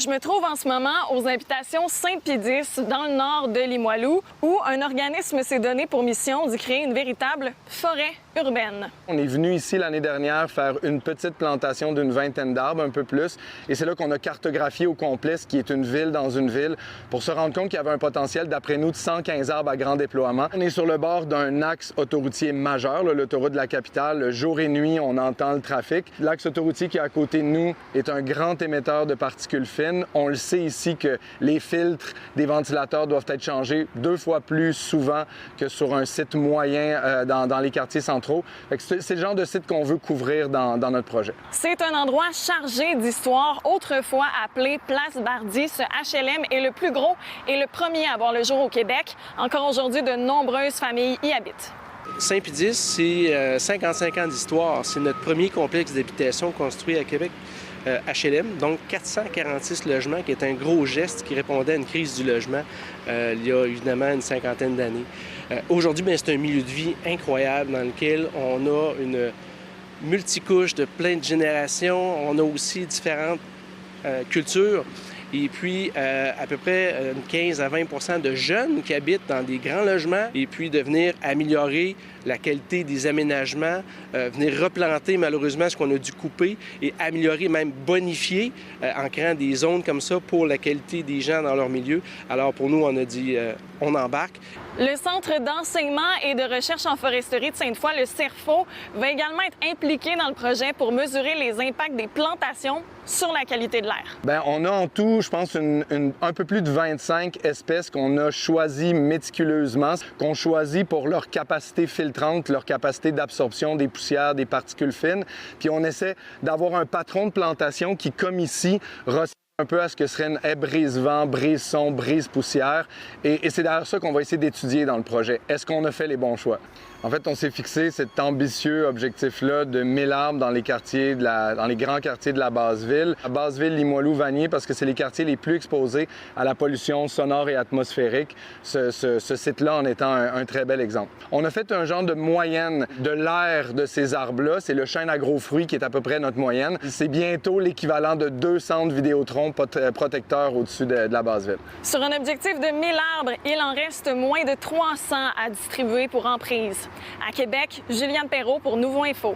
Je me trouve en ce moment aux habitations Saint-Pédis, dans le nord de Limoilou, où un organisme s'est donné pour mission d'y créer une véritable forêt urbaine. On est venu ici l'année dernière faire une petite plantation d'une vingtaine d'arbres, un peu plus, et c'est là qu'on a cartographié au complet ce qui est une ville dans une ville pour se rendre compte qu'il y avait un potentiel, d'après nous, de 115 arbres à grand déploiement. On est sur le bord d'un axe autoroutier majeur, l'autoroute de la capitale. Jour et nuit, on entend le trafic. L'axe autoroutier qui est à côté de nous est un grand émetteur de particules fines. On le sait ici que les filtres des ventilateurs doivent être changés 2 fois plus souvent que sur un site moyen dans les quartiers centraux. C'est le genre de site qu'on veut couvrir dans notre projet. C'est un endroit chargé d'histoire, autrefois appelé Place Bardi. Ce HLM est le plus gros et le premier à voir le jour au Québec. Encore aujourd'hui, de nombreuses familles y habitent. Saint-Pédis, c'est 55 ans d'histoire. C'est notre premier complexe d'habitation construit à Québec. HLM, donc 446 logements, qui est un gros geste qui répondait à une crise du logement il y a évidemment une cinquantaine d'années. Aujourd'hui, c'est un milieu de vie incroyable dans lequel on a une multicouche de plein de générations. On a aussi différentes cultures. Et puis, à peu près 15 à 20 de jeunes qui habitent dans des grands logements. Et puis, de venir améliorer la qualité des aménagements, venir replanter malheureusement ce qu'on a dû couper et améliorer, même bonifier en créant des zones comme ça pour la qualité des gens dans leur milieu. Alors, pour nous, on a dit, on embarque. Le Centre d'enseignement et de recherche en foresterie de Sainte-Foy, le CERFO, va également être impliqué dans le projet pour mesurer les impacts des plantations sur la qualité de l'air. Bien, on a en tout, je pense, un peu plus de 25 espèces qu'on a choisies méticuleusement, qu'on choisit pour leur capacité filtrante, leur capacité d'absorption des poussières, des particules fines. Puis on essaie d'avoir un patron de plantation qui, comme ici, ressemble un peu à ce que serait une haie brise-vent, brise-son, brise-poussière. Et c'est d'ailleurs ça qu'on va essayer d'étudier dans le projet. Est-ce qu'on a fait les bons choix? En fait, on s'est fixé cet ambitieux objectif-là de 1000 arbres dans les quartiers dans les grands quartiers de la Basse-Ville. La Basse-Ville, Limoilou, Vanier, parce que c'est les quartiers les plus exposés à la pollution sonore et atmosphérique. Ce site-là en étant un très bel exemple. On a fait un genre de moyenne de l'air de ces arbres-là. C'est le chêne à gros fruits qui est à peu près notre moyenne. C'est bientôt l'équivalent de 2 centres Vidéotron protecteurs au-dessus de la Basse-Ville. Sur un objectif de 1000 arbres, il en reste moins de 300 à distribuer pour emprise. À Québec, Juliane Perrault pour Nouveau Info.